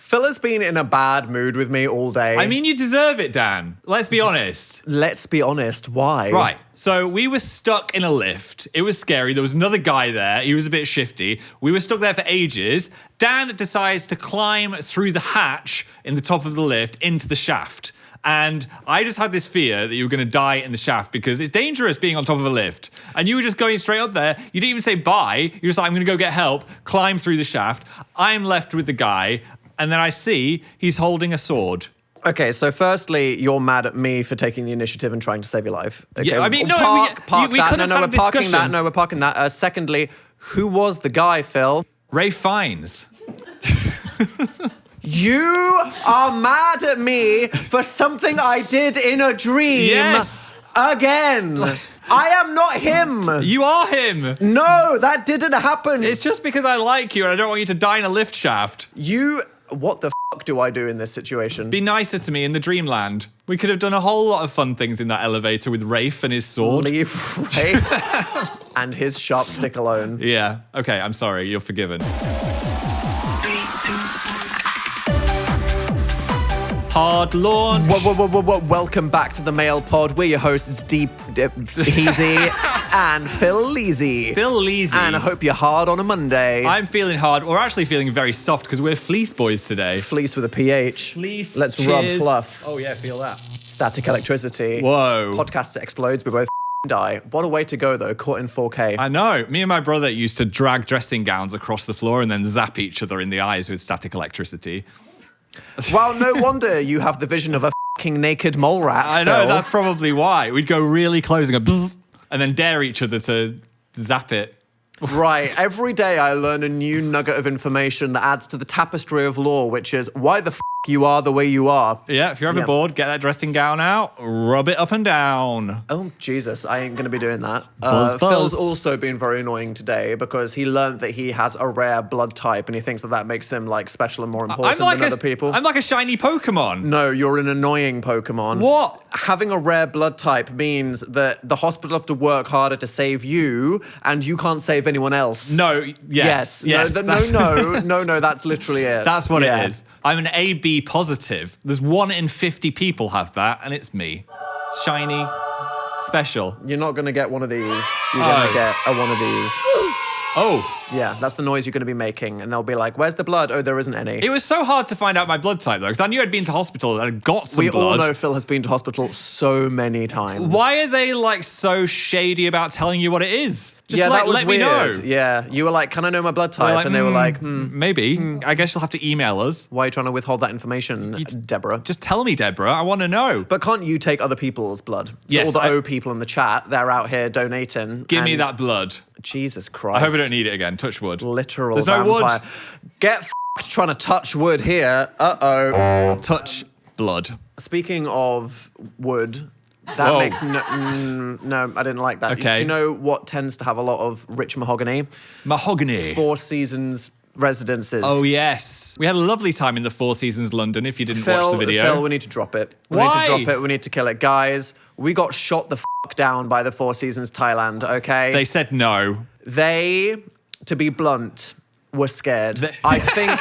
Phill has been in a bad mood with me all day. I mean, you deserve it, Dan. Let's be honest. Let's be honest. Why? Right. So we were stuck in a lift. It was scary. There was another guy there. He was a bit shifty. We were stuck there for ages. Dan decides to climb through the hatch in the top of the lift into the shaft. And I just had this fear that you were going to die in the shaft because it's dangerous being on top of a lift. And you were just going straight up there. You didn't even say bye. You were just like, I'm going to go get help, climb through the shaft. I'm left with the guy. And then I see he's holding a sword. Okay, so firstly, you're mad at me for taking the initiative and trying to save your life. Okay, Yeah, I mean, no, park we that. could have had a discussion. We're parking that. Secondly, who was the guy, Phill? Ray Fiennes. You are mad at me for something I did in a dream. Yes. Again. I am not him. You are him. No, that didn't happen. It's just because I like you and I don't want you to die in a lift shaft. What the fuck do I do in this situation? Be nicer to me in the dreamland. We could have done a whole lot of fun things in that elevator with Rafe and his sword. Leave Rafe and his sharp stick alone. Yeah. Okay, I'm sorry. You're forgiven. Hard launch. Whoa. Welcome back to the Mail Pod. We're your hosts, Heezy and Phill Leezy. Phill Leezy. And I hope you're hard on a Monday. I'm feeling hard. We're actually feeling very soft because we're fleece boys today. Fleece with a PH. Fleece. Let's cheers. rub fluff. Oh yeah, feel that. Static electricity. Whoa. Podcast explodes. We both die. What a way to go, though. Caught in 4K. I know. Me and my brother used to drag dressing gowns across the floor and then zap each other in the eyes with static electricity. Well, no wonder you have the vision of a fucking naked mole rat. I know, Phill. that's probably why. We'd go really close and go bzz, and then dare each other to zap it. Right. Every day I learn a new nugget of information that adds to the tapestry of lore, which is why the you are the way you are. Yeah, if you're ever bored, get that dressing gown out, rub it up and down. Oh, Jesus, I ain't going to be doing that. Buzz. Phil's also been very annoying today because he learned that he has a rare blood type and he thinks that makes him like special and more important than other people. I'm like a shiny Pokemon. No, you're an annoying Pokemon. What? Having a rare blood type means that the hospital have to work harder to save you and you can't save anyone else. No, yes. No, that's literally it. That's what it is. I'm an AB positive. There's 1 in 50 people have that, and it's me. Shiny, special. You're not going to get one of these. You're going to get one of these. Oh. Yeah, that's the noise you're going to be making. And they'll be like, where's the blood? Oh, there isn't any. It was so hard to find out my blood type, though, because I knew I'd been to hospital and I'd got some blood. We all know Phill has been to hospital so many times. Why are they, like, so shady about telling you what it is? Just, yeah, like, that was let weird. me know. Yeah, you were like, can I know my blood type? And they were like, maybe. I guess you'll have to email us. Why are you trying to withhold that information, Deborah? Just tell me, Deborah. I want to know. But can't you take other people's blood? So yes. all the O people in the chat, they're out here donating. Give me that blood. Jesus Christ. I hope I don't need it again. Touch wood. Literal There's vampire. no wood. Get f***ed trying to touch wood here. Uh-oh. Touch blood. Speaking of wood, that makes no, I didn't like that. Okay. Do you know what tends to have a lot of rich mahogany? Mahogany. Four Seasons residences. Oh, yes. We had a lovely time in the Four Seasons London, if you didn't watch the video. Phil, we need to drop it. We need to drop it. We need to kill it. Guys, we got shot the f*** down by the Four Seasons Thailand, okay? They said no. They, to be blunt, were scared. I think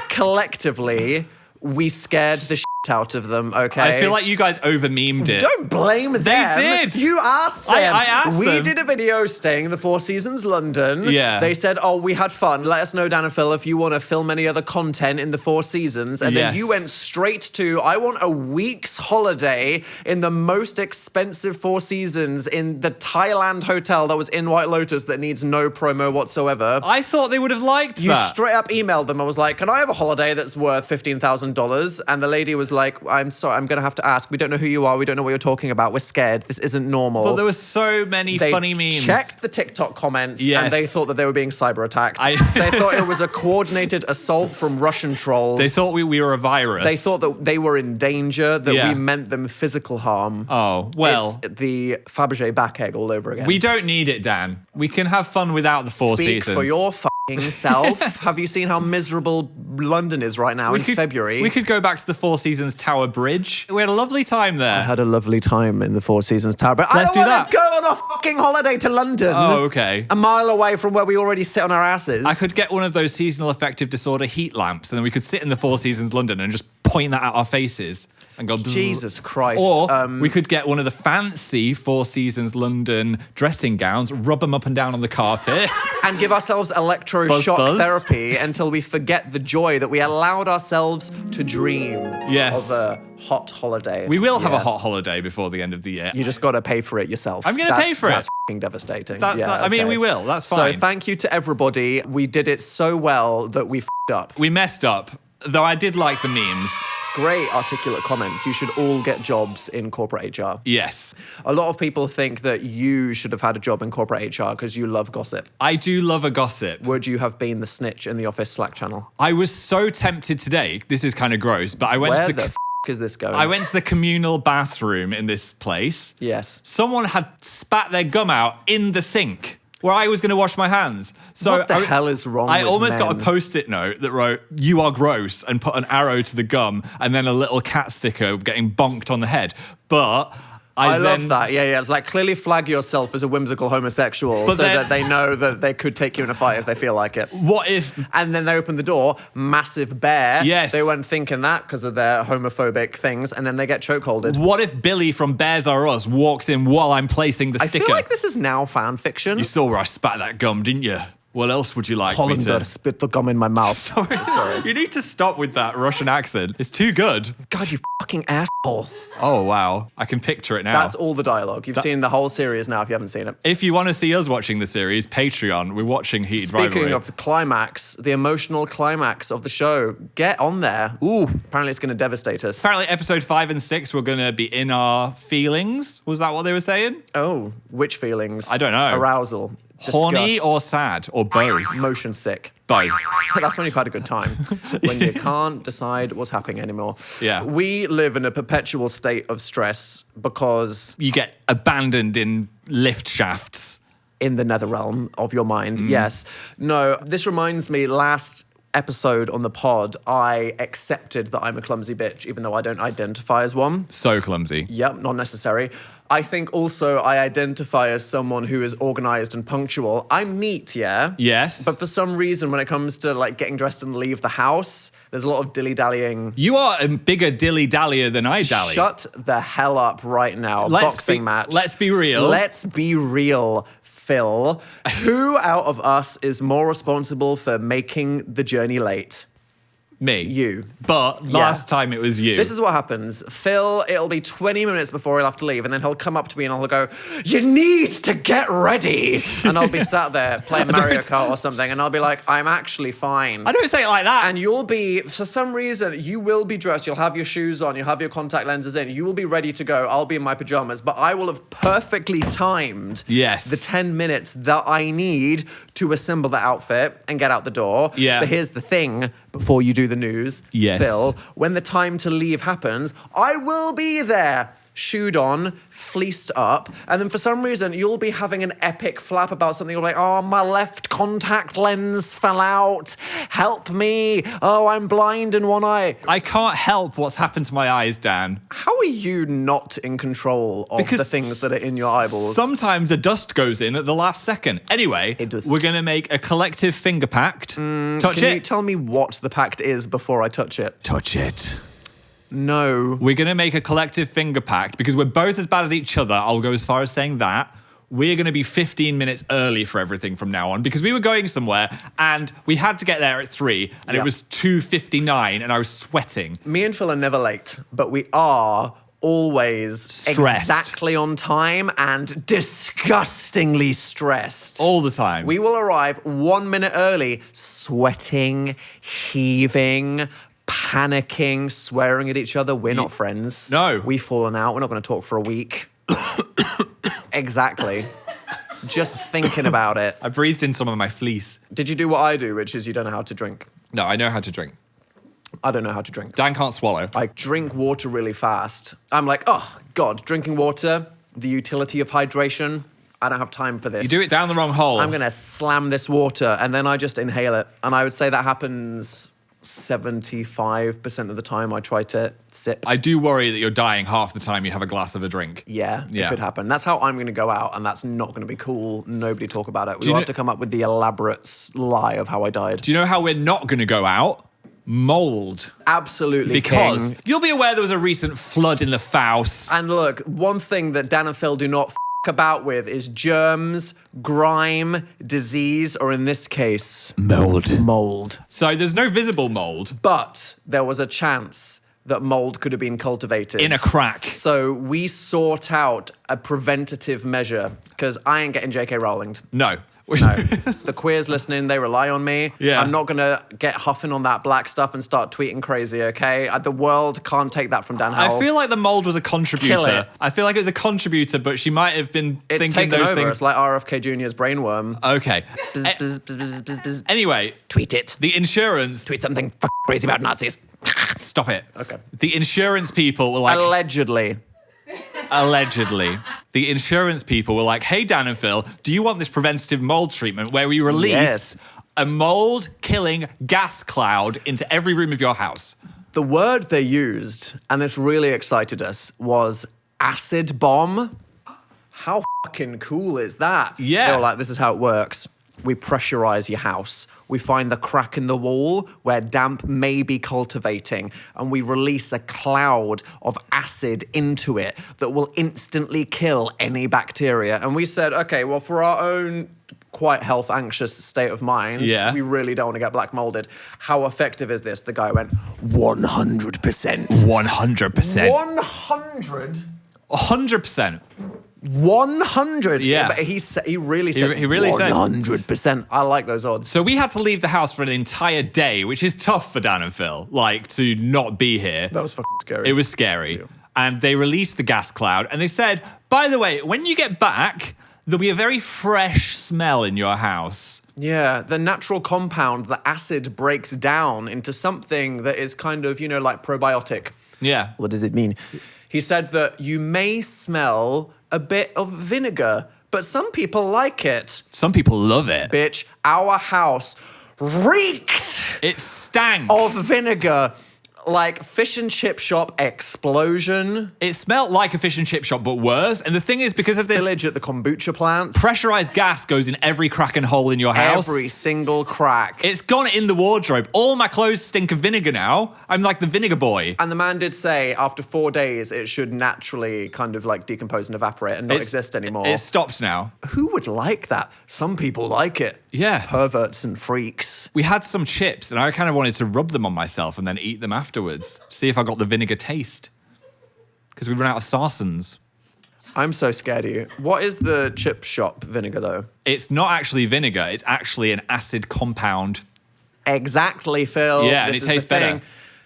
collectively, we scared the shit out of them, okay? I feel like you guys over-memed it. Don't blame them. They did. You asked them. I asked them. We did a video staying in the Four Seasons London. Yeah. They said, oh, we had fun. Let us know, Dan and Phill, if you want to film any other content in the Four Seasons. And then you went straight to, I want a week's holiday in the most expensive Four Seasons in the Thailand hotel that was in White Lotus that needs no promo whatsoever. I thought they would have liked You that. straight up emailed them. I was like, can I have a holiday that's worth $15,000? And the lady was like, I'm sorry, I'm going to have to ask. We don't know who you are. We don't know what you're talking about. We're scared. This isn't normal. But there were so many funny memes. They checked the TikTok comments and they thought that they were being cyber attacked. They thought it was a coordinated assault from Russian trolls. They thought we were a virus. They thought that they were in danger, that we meant them physical harm. Oh, well. It's the Fabergé back egg all over again. We don't need it, Dan. We can have fun without the Four Speak Seasons. for your self. Have you seen how miserable London is right now February? We could go back to the Four Seasons Tower Bridge. We had a lovely time there. I had a lovely time in the Four Seasons Tower, but Let's I don't want do to go on a fucking holiday to London. Oh, okay. A mile away from where we already sit on our asses. I could get one of those seasonal affective disorder heat lamps, and then we could sit in the Four Seasons London and just point that at our faces and go, Jesus Christ. Or we could get one of the fancy Four Seasons London dressing gowns, rub them up and down on the carpet. And give ourselves electroshock therapy until we forget the joy that we allowed ourselves to dream of a hot holiday. We will have a hot holiday before the end of the year. You just got to pay for it yourself. I'm going to pay for it. That's f***ing devastating. I mean, we will. That's fine. So thank you to everybody. We did it so well that we f***ed up. We messed up, though I did like the memes. Great articulate comments. You should all get jobs in corporate HR. Yes. A lot of people think that you should have had a job in corporate HR because you love gossip. I do love a gossip. Would you have been the snitch in the office Slack channel? I was so tempted today. This is kind of gross, but I went Where to the... the f*** is this going? I went to the communal bathroom in this place. Yes. Someone had spat their gum out in the sink where I was going to wash my hands. So what the hell is wrong with I almost men? got a Post-it note that wrote, "You are gross," and put an arrow to the gum and then a little cat sticker getting bonked on the head. But I love that. Yeah. It's like clearly flag yourself as a whimsical homosexual so that they know that they could take you in a fight if they feel like it. What if... And then they open the door, massive bear. Yes. They weren't thinking that because of their homophobic things, and then they get chokeholded. What if Billy from Bears Are Us walks in while I'm placing the sticker? I feel like this is now fan fiction. You saw where I spat that gum, didn't you? What else would you like me Hollander, to... spit the gum in my mouth. Sorry. You need to stop with that Russian accent. It's too good. God, you fucking asshole. Oh, wow. I can picture it now. That's all the dialogue. You've seen the whole series now if you haven't seen it. If you want to see us watching the series, Patreon, we're watching Heated Rivalry. Speaking of the climax, the emotional climax of the show, get on there. Ooh, apparently it's going to devastate us. Apparently episode 5 and 6, we're going to be in our feelings. Was that what they were saying? Oh, which feelings? I don't know. Arousal. Horny Disgust. or sad or both? Motion sick. Both. That's when you've had a good time. When you can't decide what's happening anymore. Yeah. We live in a perpetual state of stress because... You get abandoned in lift shafts. In the nether realm of your mind, yes. No, this reminds me, last episode on the pod, I accepted that I'm a clumsy bitch, even though I don't identify as one. So clumsy. Yep, not necessary. I think also I identify as someone who is organized and punctual. I'm neat, yeah? Yes. But for some reason, when it comes to like getting dressed and leave the house, there's a lot of dilly-dallying. You are a bigger dilly-dallyer than I dally. Shut the hell up right now. Boxing match. Let's be real. Let's be real, Phill. Who out of us is more responsible for making the journey late? Me. You. But last time it was you. This is what happens. Phill, it'll be 20 minutes before he'll have to leave, and then he'll come up to me and he'll go, "You need to get ready." And I'll be sat there playing Mario Kart or something, and I'll be like, "I'm actually fine." I don't say it like that. And you'll be, for some reason, you will be dressed, you'll have your shoes on, you'll have your contact lenses in, you will be ready to go. I'll be in my pajamas, but I will have perfectly timed the 10 minutes that I need to assemble the outfit and get out the door. Yeah. But here's the thing, before you do the news, Phill, when the time to leave happens, I will be there. Shoed on, fleeced up, and then for some reason you'll be having an epic flap about something. You're like, "Oh, my left contact lens fell out. Help me. Oh, I'm blind in one eye." I can't help what's happened to my eyes, Dan. How are you not in control of the things that are in your eyeballs? Sometimes a dust goes in at the last second. Anyway, It does. we're going to make a collective finger pact. Touch Can it. you tell me what the pact is before I touch it? Touch it. No. We're going to make a collective finger pact because we're both as bad as each other. I'll go as far as saying that. We're going to be 15 minutes early for everything from now on because we were going somewhere and we had to get there at 3 and it was 2:59 and I was sweating. Me and Phill are never late, but we are always Stressed. exactly on time and disgustingly stressed. All the time. We will arrive 1 minute early, sweating, heaving, panicking, swearing at each other. We're not friends. No. We've fallen out. We're not going to talk for a week. Exactly. Just thinking about it. I breathed in some of my fleece. Did you do what I do, which is you don't know how to drink? No, I know how to drink. I don't know how to drink. Dan can't swallow. I drink water really fast. I'm like, oh, God, drinking water, the utility of hydration. I don't have time for this. You do it down the wrong hole. I'm going to slam this water, and then I just inhale it. And I would say that happens 75% of the time I try to sip. I do worry that you're dying half the time you have a glass of a drink. Yeah, it could happen. That's how I'm going to go out, and that's not going to be cool. Nobody talk about it. We'll have to come up with the elaborate lie of how I died. Do you know how we're not going to go out? Mold. Absolutely, Because King. you'll be aware there was a recent flood in the Fouse. And look, one thing that Dan and Phill do not about with is germs, grime, disease, or in this case, mold. So there's no visible mold. But there was a chance that mold could have been cultivated. In a crack. So we sought out a preventative measure, because I ain't getting J.K. Rowling. No. No. The queers listening, they rely on me. Yeah. I'm not going to get huffing on that black stuff and start tweeting crazy, okay? The world can't take that from Dan Howell. I feel like the mold was a contributor. Kill it. I feel like it was a contributor, but she might have been It's thinking taken those over. things. It's like RFK Jr.'s brainworm. Okay. Bzz, bzz, bzz, bzz, bzz, bzz. Anyway, Tweet it. the insurance... Tweet something crazy about Nazis. Stop it. Okay. The insurance people were like... Allegedly. The insurance people were like, hey, Dan and Phill, do you want this preventative mold treatment where we release a mold-killing gas cloud into every room of your house? The word they used, and this really excited us, was acid bomb. How fucking cool is that? Yeah. They were like, this is how it works. We pressurize your house. We find the crack in the wall where damp may be cultivating, and we release a cloud of acid into it that will instantly kill any bacteria. And we said, okay, well, for our own quite health anxious state of mind, we really don't want to get black molded. How effective is this? The guy went, 100%. 100%. 100? 100%. 100. Yeah. But he really said he really said 100%. I like those odds. So we had to leave the house for an entire day, which is tough for Dan and Phill, like, to not be here. That was fucking scary. It was scary. Yeah. And they released the gas cloud, and they said, by the way, when you get back, there'll be a very fresh smell in your house. Yeah, the natural compound, the acid breaks down into something that is kind of, like probiotic. Yeah. What does it mean? He said that you may smell a bit of vinegar, but some people like it. Some people love it. Bitch, our house reeked. It stank. Of vinegar. Like fish and chip shop explosion. It smelled like a fish and chip shop, but worse. And the thing is, because of this... Spillage at the kombucha plant. Pressurized gas goes in every crack and hole in your house. Every single crack. It's gone in the wardrobe. All my clothes stink of vinegar now. I'm like the vinegar boy. And the man did say after 4 days, it should naturally kind of like decompose and evaporate and not exist anymore. It stops now. Who would like that? Some people like it. Yeah. Perverts and freaks. We had some chips, and I kind of wanted to rub them on myself and then eat them afterwards. See if I got the vinegar taste. Because we run out of sarsons. I'm so scared of you. What is the chip shop vinegar, though? It's not actually vinegar. It's actually an acid compound. Exactly, Phill. Yeah, and it tastes better.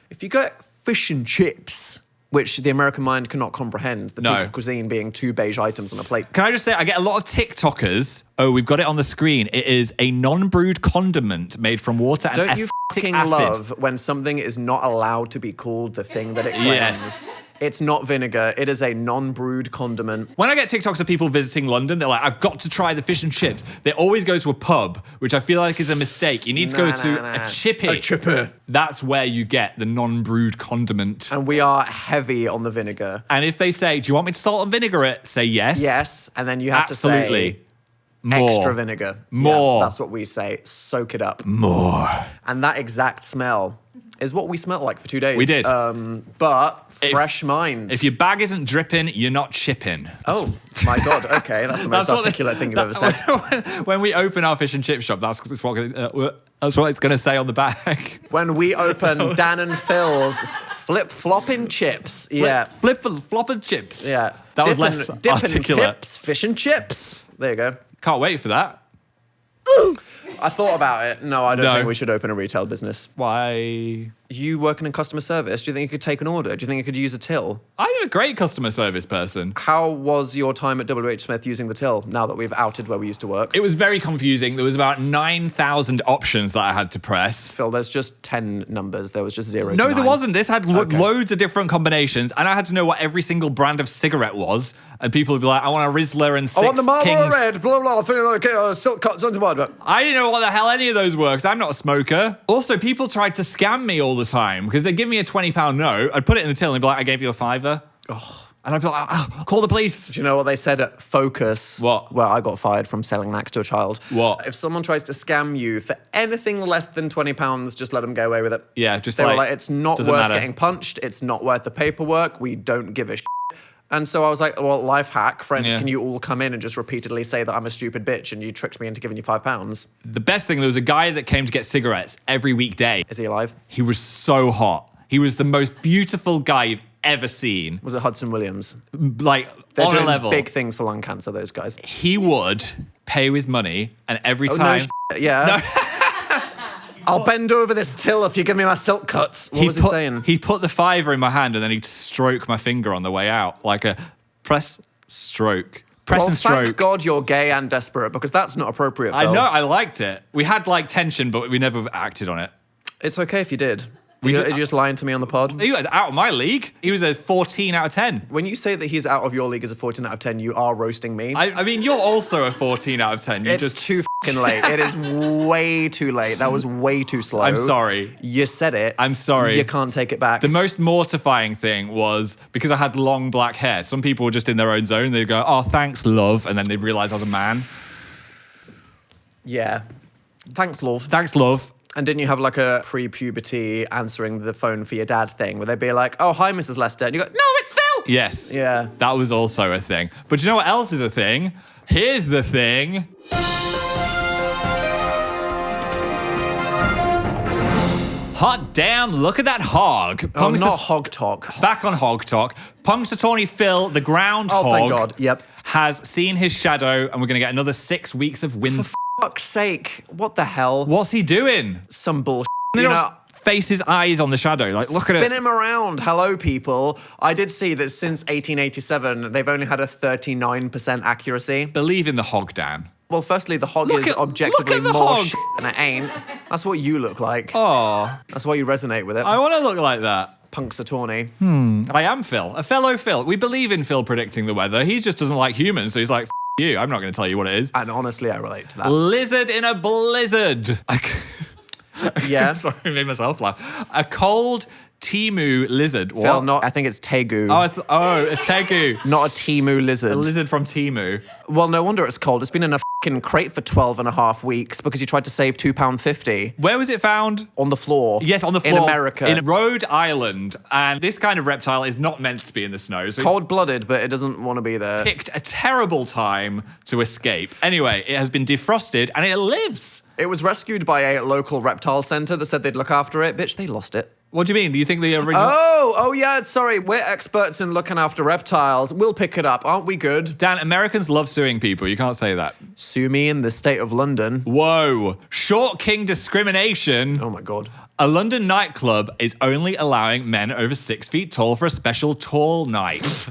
If you get fish and chips, which the American mind cannot comprehend, the peak of cuisine being 2 beige items on a plate. Can I just say, I get a lot of TikTokers. Oh, we've got it on the screen. It is a non-brewed condiment made from water and acetic acid. Don't you fucking love when something is not allowed to be called the thing that it claims? Yes. It's not vinegar. It is a non-brewed condiment. When I get TikToks of people visiting London, they're like, I've got to try the fish and chips. They always go to a pub, which I feel like is a mistake. You need to go to a chippy. A chippy. That's where you get the non-brewed condiment. And we are heavy on the vinegar. And if they say, do you want me to salt and vinegar it? Say yes. Yes. And then you have to say... More. Extra vinegar. More. Yeah, that's what we say. Soak it up. More. And that exact smell is what we smelled like for 2 days. We did. But fresh minds. If your bag isn't dripping, you're not chipping. Oh, my God. Okay, that's the most articulate thing you've ever said. When we open our fish and chip shop, that's what it's going to say on the bag. When we open Dan and Phil's flip-flopping chips. Yeah. Flip-flopping chips. Yeah. That was less articulate. Pips, fish and chips. There you go. Can't wait for that. I thought about it. No, I don't think we should open a retail business. Why? You working in customer service, do you think you could take an order? Do you think you could use a till? I'm a great customer service person. How was your time at WH Smith using the till, now that we've outed where we used to work? It was very confusing. There was about 9,000 options that I had to press. Phill, there's just 10 numbers. There was just 0 to No, 9. there wasn't. This had loads of different combinations, and I had to know what every single brand of cigarette was. And people would be like, I want a Rizzler and 6 I want the Marlboro Kings. Red, blah, blah, silk cut, something like that. I didn't know what the hell any of those were, because I'm not a smoker. Also, people tried to scam me all the time, because they'd give me a £20 note, I'd put it in the till, and they'd be like, I gave you a £5. Oh. And I'd be like, call the police. Do you know what they said at Focus? What? Well, I got fired from selling Max to a child. What? If someone tries to scam you for anything less than £20, just let them go away with it. Yeah, just they were like, it's not worth matter. getting punched. It's not worth the paperwork. We don't give a shit. And so I was like, well, life hack. Friends, can you all come in and just repeatedly say that I'm a stupid bitch and you tricked me into giving you £5? The best thing, there was a guy that came to get cigarettes every weekday. Is he alive? He was so hot. He was the most beautiful guy you've ever seen. Was it Hudson Williams? Like, They're on doing a level. big things for lung cancer, those guys. He would pay with money, and every time... Yeah. No. I'll bend over this till if you give me my silk cuts. What was he saying? He'd put the £5 in my hand, and then he'd stroke my finger on the way out. Like a press, stroke. Press and stroke. Thank God you're gay and desperate, because that's not appropriate, Phill. I know, I liked it. We had, like, tension, but we never acted on it. It's okay if you did. You're just lying to me on the pod? He was out of my league. He was a 14 out of 10. When you say that he's out of your league as a 14 out of 10, you are roasting me. I mean, you're also a 14 out of 10. It's too fucking late. It is way too late. That was way too slow. I'm sorry. You said it. I'm sorry. You can't take it back. The most mortifying thing was because I had long black hair. Some people were just in their own zone. They'd go, oh, thanks, love. And then they'd realize I was a man. Yeah. Thanks, love. Thanks, love. And didn't you have like a pre-puberty answering the phone for your dad thing where they'd be like, oh, hi, Mrs. Lester. And you go, no, it's Phill. Yes. Yeah. That was also a thing. But you know what else is a thing? Here's the thing. Hot damn, look at that hog. Oh, not hog talk. Back on hog talk. Punxsutawney Phil, the groundhog, thank God. Yep. has seen his shadow, and we're going to get another 6 weeks of winds. For fuck's sake. What the hell? What's he doing? Some bullshit. You know, face his eyes on the shadow. Like, look at it. Spin him around. Hello, people. I did see that since 1887, they've only had a 39% accuracy. Believe in the hog, Dan. Well, firstly, the hog is objectively more hog. shit than it ain't. That's what you look like. Oh, That's why you resonate with it. I want to look like that. Punxsutawney. I am Phill, a fellow Phill. We believe in Phill predicting the weather. He just doesn't like humans, so he's like, F you. I'm not going to tell you what it is. And honestly, I relate to that. Lizard in a blizzard. Yeah. Sorry, I made myself laugh. A cold Timu lizard. What? Phill, I think it's Tegu. A tegu. Not a Timu lizard. A lizard from Timu. Well, no wonder it's cold. It's been in a fucking crate for 12 and a half weeks because you tried to save £2.50. Where was it found? On the floor. Yes, on the floor. In America. In Rhode Island. And this kind of reptile is not meant to be in the snow. So Cold-blooded, but it doesn't want to be there. Picked a terrible time to escape. Anyway, it has been defrosted and it lives. It was rescued by a local reptile centre that said they'd look after it. Bitch, they lost it. What do you mean? Do you think the original... Oh yeah, sorry. We're experts in looking after reptiles. We'll pick it up. Aren't we good? Dan, Americans love suing people. You can't say that. Sue me in the state of London. Whoa. Short king discrimination. Oh my God. A London nightclub is only allowing men over 6 feet tall for a special tall night.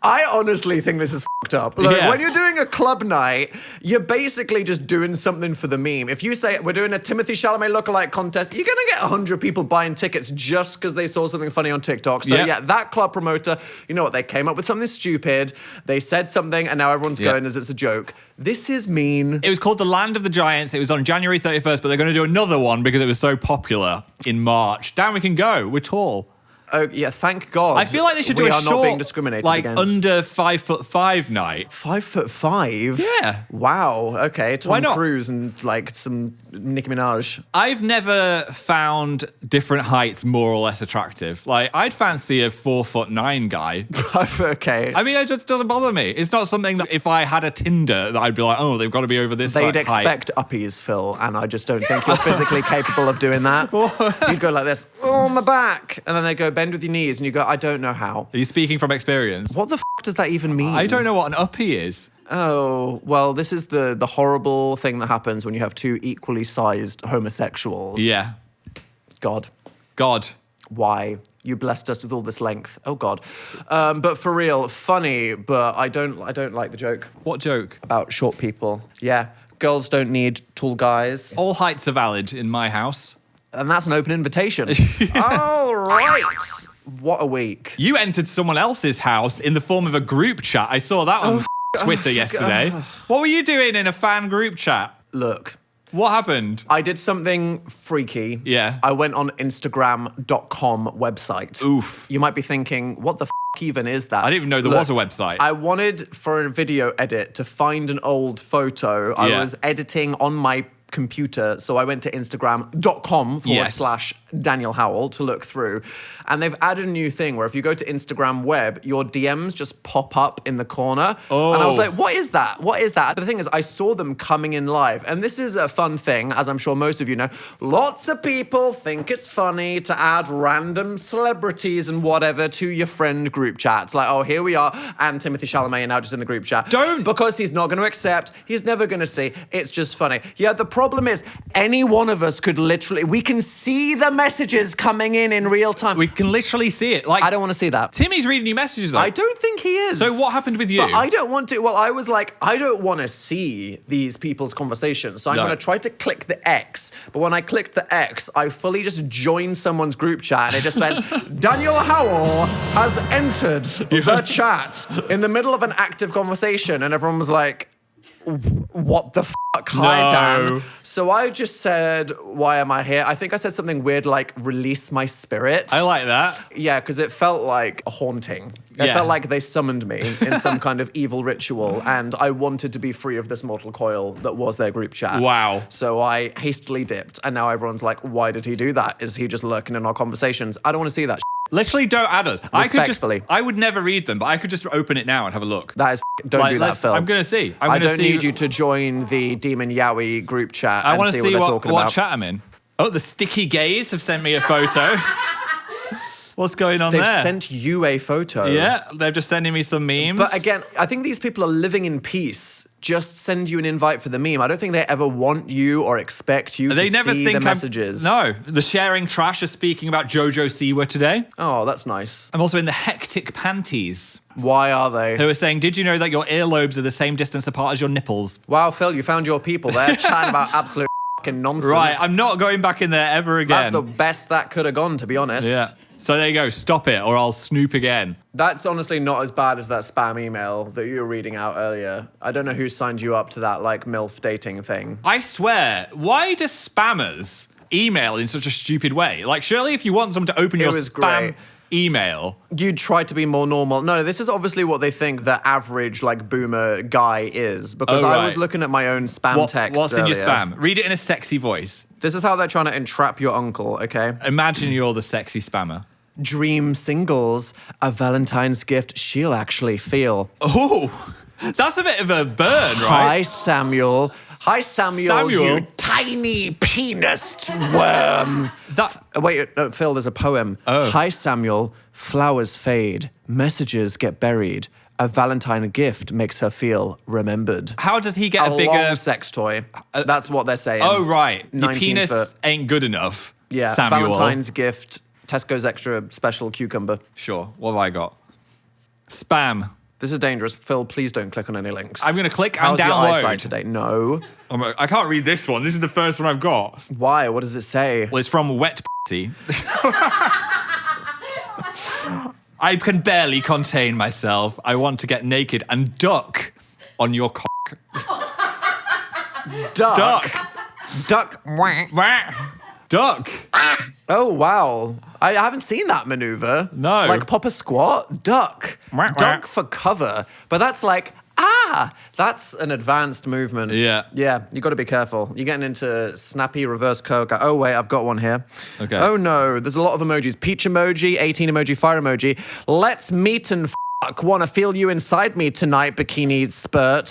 I honestly think this is fucked up. Look, Yeah. when you're doing a club night, you're basically just doing something for the meme. If you say, we're doing a Timothy Chalamet lookalike contest, you're going to get 100 people buying tickets just because they saw something funny on TikTok. So Yep. yeah, that club promoter, you know what, they came up with something stupid, they said something, and now everyone's Yep. going as it's a joke. This is mean. It was called The Land of the Giants. It was on January 31st, but they're going to do another one because it was so popular in March. Dan, we can go. We're tall. Oh yeah, thank God. I feel like they should do we a are short, not being discriminated like against. under 5'5" night. 5'5"? Yeah. Wow. Okay. Why Tom not? Cruise and like some Nicki Minaj. I've never found different heights more or less attractive. Like, I'd fancy a 4'9" guy. Okay. I mean, it just doesn't bother me. It's not something that if I had a Tinder that I'd be like, oh, they've got to be over this They'd height. expect uppies, Phill, and I just don't think you're physically capable of doing that. You'd go like this, oh, my back. And then they go, bend with your knees, and you go, I don't know how. Are you speaking from experience? What the f*** does that even mean? I don't know what an uppie is. Oh, well, this is the horrible thing that happens when you have two equally sized homosexuals. Yeah. God. Why? You blessed us with all this length. Oh, God. But for real, funny, but I don't like the joke. What joke? About short people. Yeah. Girls don't need tall guys. All heights are valid in my house. And that's an open invitation. All right. What a week. You entered someone else's house in the form of a group chat. I saw that on Twitter yesterday. What were you doing in a fan group chat? Look. What happened? I did something freaky. Yeah. I went on Instagram.com website. Oof. You might be thinking, what the even is that? I didn't even know there was a website. I wanted, for a video edit, to find an old photo. Yeah. I was editing on my computer, so I went to Instagram.com/Daniel Howell to look through. And they've added a new thing where if you go to Instagram web, your DMs just pop up in the corner. Oh. And I was like, what is that? What is that? But the thing is, I saw them coming in live. And this is a fun thing, as I'm sure most of you know. Lots of people think it's funny to add random celebrities and whatever to your friend group chats. Like, oh, here we are, and Timothée Chalamet are now just in the group chat. Don't! Because he's not going to accept, he's never going to see. It's just funny. Yeah, the problem is, any one of us could literally, we can see the messages coming in real time. We can literally see it. Like, I don't want to see that. Timmy's reading you messages, though. I don't think he is. So what happened with you? But I don't want to. Well, I was like, I don't want to see these people's conversations. So I'm going to try to click the X. But when I clicked the X, I fully just joined someone's group chat and it just went, Daniel Howell has entered the chat in the middle of an active conversation. And everyone was like, what the fuck? Hi, Dan. So I just said, why am I here? I think I said something weird like, release my spirit. I like that. Yeah, because it felt like a haunting. It felt like they summoned me in some kind of evil ritual, and I wanted to be free of this mortal coil that was their group chat. Wow. So I hastily dipped, and now everyone's like, why did he do that? Is he just lurking in our conversations? I don't want to see that Literally, don't add us. Respectfully. I would never read them, but I could just open it now and have a look. That is don't do that, Phil. I'm going to see. I don't need you to join the Demon Yowie group chat I and want to see see what they're talking what about. chat I'm in. Oh, the sticky gays have sent me a photo. What's going on They've there? sent you a photo. Yeah, they're just sending me some memes. But again, I think these people are living in peace. Just send you an invite for the meme. I don't think they ever want you or expect you to see the messages. No. The Sharing Trash are speaking about Jojo Siwa today. Oh, that's nice. I'm also in the Hectic Panties. Why are they? Who are saying, did you know that your earlobes are the same distance apart as your nipples? Wow, Phil, you found your people there chatting about absolute fucking nonsense. Right, I'm not going back in there ever again. That's the best that could have gone, to be honest. Yeah. So there you go. Stop it or I'll snoop again. That's honestly not as bad as that spam email that you were reading out earlier. I don't know who signed you up to that, like, MILF dating thing. I swear, why do spammers email in such a stupid way? Like, surely if you want someone to open your spam email... You'd try to be more normal. No, this is obviously what they think the average, like, boomer guy is. Because I was looking at my own spam text What's earlier. in your spam? Read it in a sexy voice. This is how they're trying to entrap your uncle, okay? Imagine you're the sexy spammer. Dream singles, a Valentine's gift she'll actually feel. Oh, that's a bit of a burn, right? Hi, Samuel. Hi, Samuel, you tiny penis worm. Wait, Phil, there's a poem. Oh. Hi, Samuel. Flowers fade. Messages get buried. A Valentine gift makes her feel remembered. How does he get a bigger... long sex toy. That's what they're saying. Oh, right. Your 19 penis foot. ain't good enough, Yeah, Samuel. Valentine's gift, Tesco's extra special cucumber. Sure. What have I got? Spam. This is dangerous. Phil, please don't click on any links. I'm going to click and How's your download. eyesight today? No. I can't read this one. This is the first one I've got. Why? What does it say? Well, it's from Wet P***y. I can barely contain myself. I want to get naked and duck on your cock. Duck. Duck. Duck. Oh, wow. I haven't seen that maneuver. No. Like pop a squat, duck. Duck for cover. But that's like, that's an advanced movement. Yeah. Yeah, you got to be careful. You're getting into snappy reverse coca. Oh, wait, I've got one here. Okay. Oh, no, there's a lot of emojis. Peach emoji, 18 emoji, fire emoji. Let's meet and want to feel you inside me tonight, bikini spurt.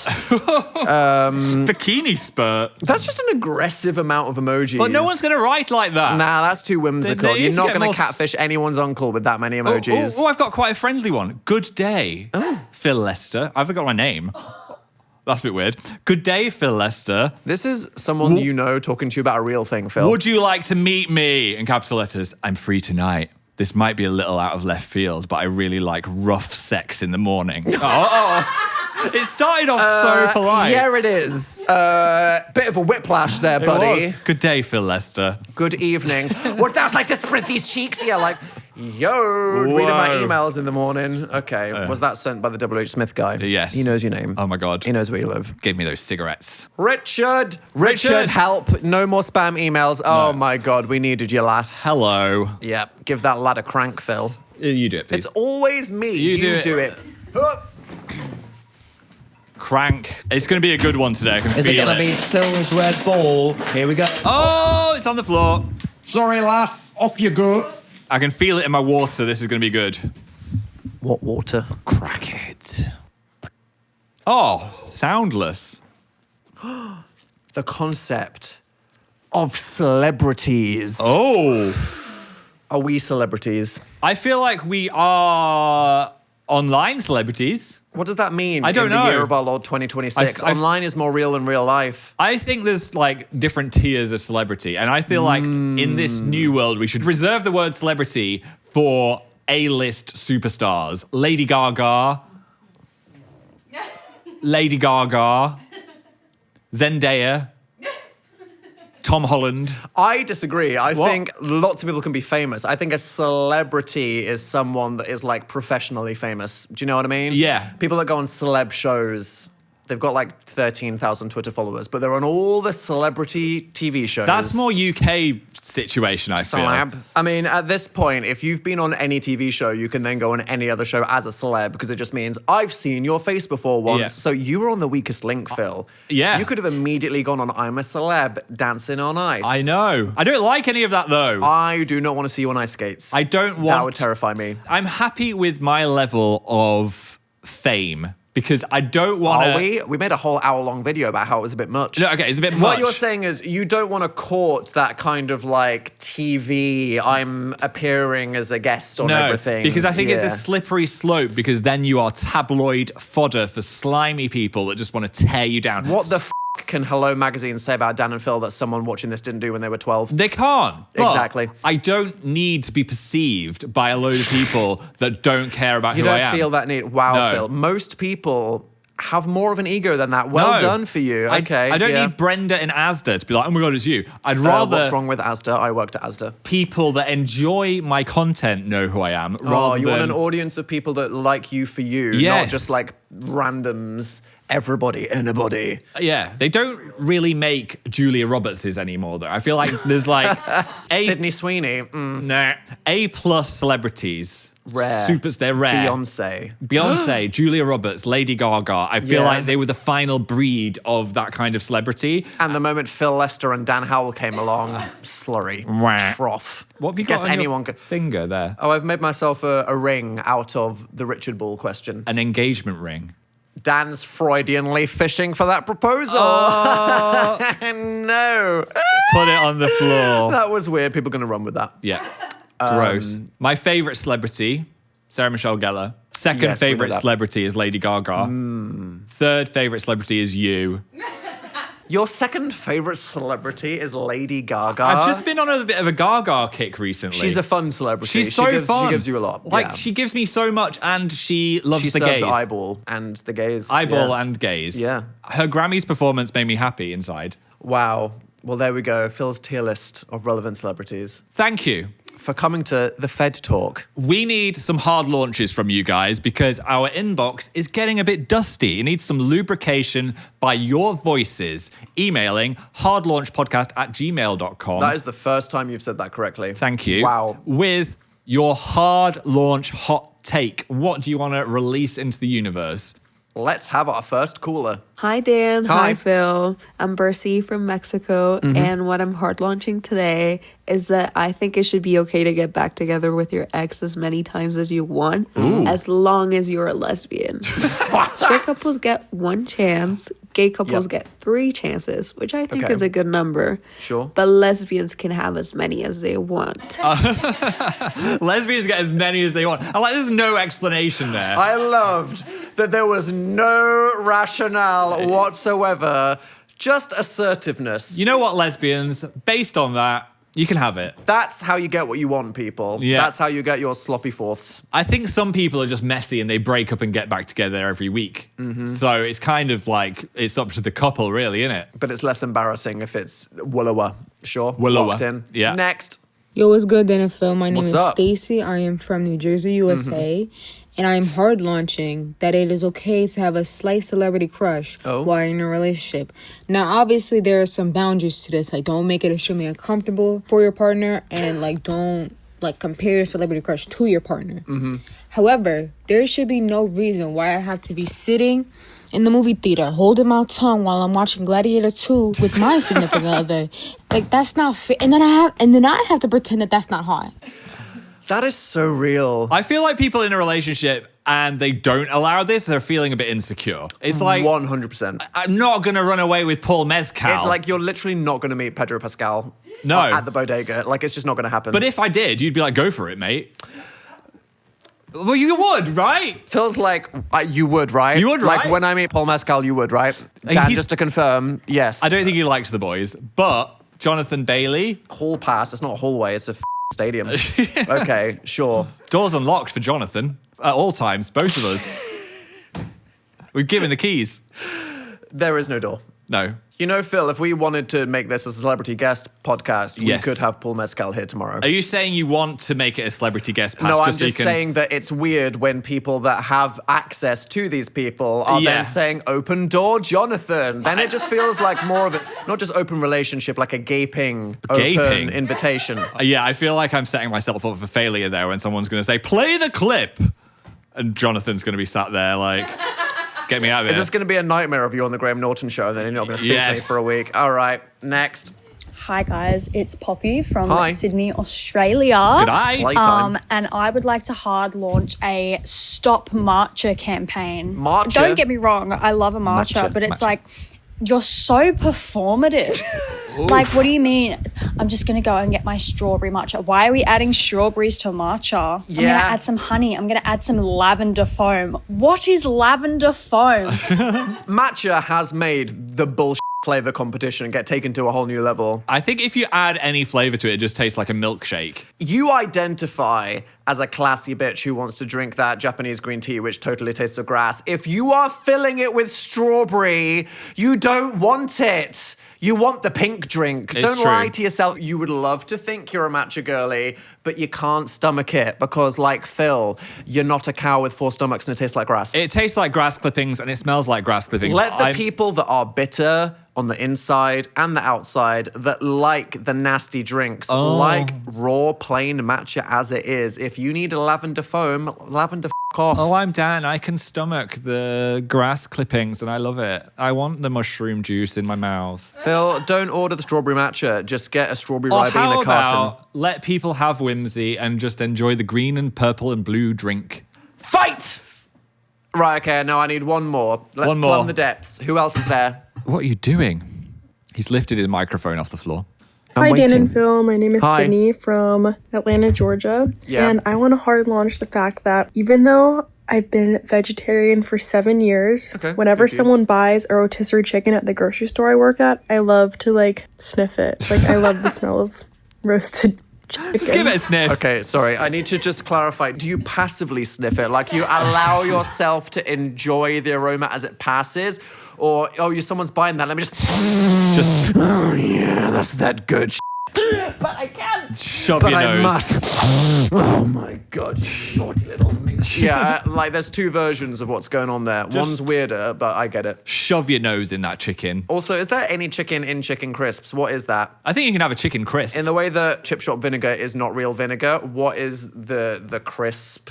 Bikini spurt. That's just an aggressive amount of emojis. But no one's going to write like that. Nah, that's too whimsical. They You're not get going more to catfish anyone's uncle with that many emojis. Oh, I've got quite a friendly one. Good day. Phill Lester. I've forgot my name. That's a bit weird. Good day, Phill Lester. This is someone you know talking to you about a real thing, Phill. Would you like to meet me? In capital letters, I'm free tonight. This might be a little out of left field, but I really like rough sex in the morning. It started off so polite. Yeah, it is. Bit of a whiplash there, buddy. It was. Good day, Phill Lester. Good evening. Would thou like to spread these cheeks? Yeah, like, yo, reading my emails in the morning. Okay, was that sent by the W.H. Smith guy? Yes. He knows your name. Oh my God. He knows where you live. Give me those cigarettes. Richard, help. No more spam emails. Oh my God, we needed you, lass. Hello. Yeah, give that lad a crank, Phill. You do it, please. It's always me. You do it. Crank. It's going to be a good one today. I can Is it feel going to be Phil's red ball? Here we go. Oh, it's on the floor. Sorry, lass. Off you go. I can feel it in my water. This is going to be good. What water? Crack it. Oh, soundless. The concept of celebrities. Oh. Are we celebrities? I feel like we are online celebrities. What does that mean? I don't in know. the year of our Lord 2026. Online is more real than real life. I think there's like different tiers of celebrity. And I feel like in this new world, we should reserve the word celebrity for A-list superstars. Lady Gaga. Zendaya. Tom Holland. I disagree. I think lots of people can be famous. I think a celebrity is someone that is like professionally famous. Do you know what I mean? Yeah. People that go on celeb shows, they've got like 13,000 Twitter followers, but they're on all the celebrity TV shows. That's more UK situation, I feel. Celeb. I mean, at this point, if you've been on any TV show, you can then go on any other show as a celeb because it just means I've seen your face before once. Yeah. So you were on The Weakest Link, Phill. Yeah. You could have immediately gone on I'm a Celeb, Dancing on Ice. I know. I don't like any of that though. I do not want to see you on ice skates. I don't want... That would terrify me. I'm happy with my level of fame because I don't want to... Are we? We made a whole hour-long video about how it was a bit much. No, okay, it's a bit much. What you're saying is you don't want to court that kind of like TV, I'm appearing as a guest on everything. Because I think it's a Yeah. slippery slope because then you are tabloid fodder for slimy people that just want to tear you down. What the can Hello Magazine say about Dan and Phill that someone watching this didn't do when they were 12? They can't. But Exactly. I don't need to be perceived by a load of people that don't care about You who I don't am. feel that need. Wow, No. Phill. Most people have more of an ego than that. Well No. done for you. Okay. I don't yeah. need Brenda in Asda to be like, oh my God, it's you. I'd rather What's wrong with Asda? I worked at Asda. people that enjoy my content know who I am. Oh, rather you than... want an audience of people that like you for you, not Yes. just like randoms, everybody, anybody. Yeah, they don't really make Julia Robertses anymore, though. I feel like there's like Sydney Sweeney, A+ celebrities. Rare. They're rare. Beyonce, Julia Roberts, Lady Gaga. I feel Yeah. like they were the final breed of that kind of celebrity. And the moment Phill Lester and Dan Howell came along, slurry, Wah. trough. What have you Guess got on anyone your could. finger there? Oh, I've made myself a ring out of the Richard Ball question. An engagement ring. Dan's Freudianly fishing for that proposal. Oh. No. Put it on the floor. That was weird. People are going to run with that. Yeah. Gross. My favourite celebrity, Sarah Michelle Gellar. Second Yes, we know favourite that. celebrity is Lady Gaga. Third favourite celebrity is you. Your second favorite celebrity is Lady Gaga. I've just been on a bit of a Gaga kick recently. She's a fun celebrity. She's so fun. She gives you a lot. Like, yeah. she gives me so much, and she loves She the serves gays. Eyeball and the gays. Eyeball Yeah. and gays. Yeah. Her Grammys performance made me happy inside. Wow. Well, there we go. Phil's tier list of relevant celebrities. Thank you. For coming to the Fed Talk. We need some hard launches from you guys because our inbox is getting a bit dusty. It needs some lubrication by your voices. Emailing hardlaunchpodcast@gmail.com. That is the first time you've said that correctly. Thank you. Wow. With your hard launch hot take. What do you want to release into the universe? Let's have our first caller. Hi, Dan. Hi. Hi, Phill. I'm Bercy from Mexico. And what I'm hard launching today is that I think it should be okay to get back together with your ex as many times as you want, as long as you're a lesbian. Straight couples get one chance. Gay couples get 3 chances, which I think Okay. is a good number. Sure. But lesbians can have as many as they want. Lesbians get as many as they want. I like there's no explanation there. I loved that there was no rationale whatsoever, just assertiveness. You know what, lesbians? Based on that, you can have it. That's how you get what you want, people. Yeah. That's how you get your sloppy fourths. I think some people are just messy and they break up and get back together every week. So it's kind of like, it's up to the couple, really, isn't it? But it's less embarrassing if it's Willowa. Sure. Willowa. Locked in. Yeah. Next. Yo, what's good, Dan and Phil? My name What's is up? Stacy. I am from New Jersey, USA. And I am hard launching that it is okay to have a slight celebrity crush while you're in a relationship. Now, obviously, there are some boundaries to this. Like, don't make it extremely uncomfortable for your partner, and like, don't like compare your celebrity crush to your partner. However, there should be no reason why I have to be sitting in the movie theater holding my tongue while I'm watching Gladiator 2 with my significant other. Like, that's not fair. And then I have to pretend that that's not hot. That is so real. I feel like people in a relationship and they don't allow this, they're feeling a bit insecure. It's like, 100%. I'm not going to run away with Paul Mezcal. Like, you're literally not going to meet Pedro Pascal No. at the bodega. Like, it's just not going to happen. But if I did, you'd be like, go for it, mate. Well, you would, right? Phil's like, you would, right? You would, Like, right? when I meet Paul Mescal, you would, right? Dan, he's- just to confirm, yes. I don't think he likes the boys, but Jonathan Bailey, Hall pass. It's not a hallway. It's a stadium. Okay, sure. doors unlocked for Jonathan at all times, both of us. We've given the keys. There is no door. No. You know, Phil, if we wanted to make this a celebrity guest podcast, Yes. we could have Paul Mescal here tomorrow. Are you saying you want to make it a celebrity guest pass? No, I'm so you just can... saying that it's weird when people that have access to these people are Yeah. then saying, open door, Jonathan. Then it just feels like more of a, not just open relationship, like a gaping, Gaping? open invitation. Yeah, I feel like I'm setting myself up for failure there when someone's going to say, play the clip. And Jonathan's going to be sat there like, get me out of Is here. this going to be a nightmare of you on the Graham Norton show and then you're not going to speak to me Yes. for a week? All right, next. Hi guys, it's Poppy from Hi. Sydney, Australia. G'day. Playtime. And I would like to hard launch a Stop Matcha campaign. Matcha? Don't get me wrong, I love a matcha, Matcha, but it's matcha. like, you're so performative. Like, what do you mean? I'm just going to go and get my strawberry matcha. Why are we adding strawberries to matcha? I'm going to Yeah. add some honey. I'm going to add some lavender foam. What is lavender foam? Matcha has made the bullshit flavor competition get taken to a whole new level. I think if you add any flavor to it, it just tastes like a milkshake. You identify as a classy bitch who wants to drink that Japanese green tea, which totally tastes of grass. If you are filling it with strawberry, you don't want it. You want the pink drink. It's Don't true. lie to yourself. You would love to think you're a matcha girly, but you can't stomach it because, like Phill, you're not a cow with 4 stomachs and it tastes like grass. It tastes like grass clippings and it smells like grass clippings. Let the I'm- people that are bitter on the inside and the outside, that like the nasty drinks, like raw plain matcha as it is, if you need a lavender foam, lavender off. Oh, I'm Dan. I can stomach the grass clippings and I love it. I want the mushroom juice in my mouth. Phil, don't order the strawberry matcha. Just get a strawberry Or Ribena how carton. about let people have whimsy and just enjoy the green and purple and blue drink? Fight! Right, okay, now I need one more. Let's One more. plumb the depths. Who else is there? What are you doing? He's lifted his microphone off the floor. I'm Hi, Dan waiting. and Phil. My name is Hi. Sydney from Atlanta, Georgia. Yeah. And I want to hard launch the fact that even though I've been vegetarian for 7 years, Okay, whenever good for you. someone buys a rotisserie chicken at the grocery store I work at, I love to like sniff it. Like, I love the smell of roasted chicken. Just give it a sniff. Okay, sorry. I need to just clarify. Do you passively sniff it? Like you allow yourself to enjoy the aroma as it passes? Or, oh, someone's buying that. Let me just... oh, yeah, that's that good Shove But your I nose. must. Oh my god, you naughty little minx. Yeah, like there's 2 versions of what's going on there. One's weirder, but I get it. Shove your nose in that chicken. Also, is there any chicken in chicken crisps? What is that? I think you can have a chicken crisp. In the way that chip shop vinegar is not real vinegar, what is the crisp,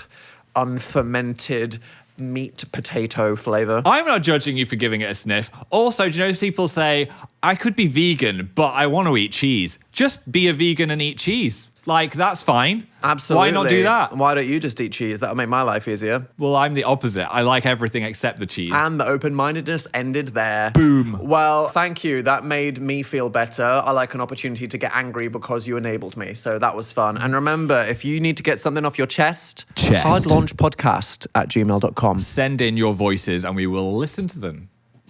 unfermented meat potato flavor? I'm not judging you for giving it a sniff. Also, do you know people say, I could be vegan, but I want to eat cheese. Just be a vegan and eat cheese. Like, that's fine. Absolutely. Why not do that? Why don't you just eat cheese? That'll make my life easier. Well, I'm the opposite. I like everything except the cheese. And the open-mindedness ended there. Boom. Well, thank you. That made me feel better. I like an opportunity to get angry because you enabled me. So that was fun. And remember, if you need to get something off your chest. hardlaunchpodcast@gmail.com. Send in your voices and we will listen to them.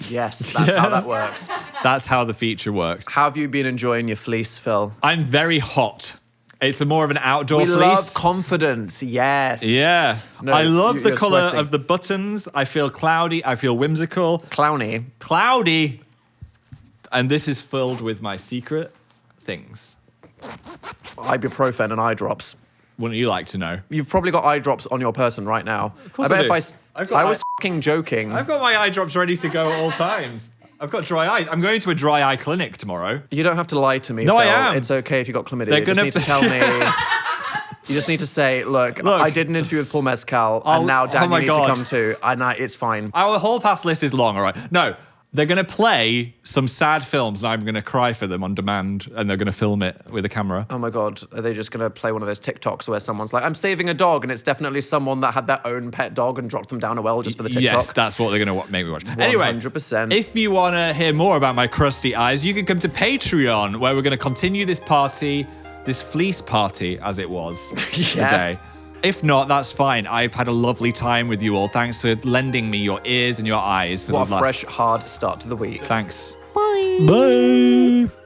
Yes, that's how that works. That's how the feature works. How have you been enjoying your fleece, Phill? I'm very hot. It's more of an outdoor We fleece. love confidence, yes. Yeah. No, I love the you're colour sweating. of the buttons. I feel cloudy. I feel whimsical. Clowny. Cloudy. And this is filled with my secret things. Ibuprofen and eye drops. Wouldn't you like to know? You've probably got eye drops on your person right now. Of course I bet I do. if I've got I was fucking joking. I've got my eye drops ready to go at all times. I've got dry eyes. I'm going to a dry eye clinic tomorrow. You don't have to lie to me, No, I Phill. am. It's okay if you got chlamydia. They're You just gonna- need to tell me. You just need to say, look, I did an interview with Paul Mescal, and now Dan, my you need God. to come too. And it's fine. Our whole past list is long, all right? No, they're going to play some sad films, and I'm going to cry for them on demand, and they're going to film it with a camera. Oh my God, are they just going to play one of those TikToks where someone's like, I'm saving a dog, and it's definitely someone that had their own pet dog and dropped them down a well just for the TikTok? Yes, that's what they're going to make me watch. Anyway, 100%. if you want to hear more about my crusty eyes, you can come to Patreon, where we're going to continue this party, this fleece party, as it was today. If not, that's fine. I've had a lovely time with you all. Thanks for lending me your ears and your eyes for What the a last... fresh, hard start to the week. Thanks. Bye. Bye.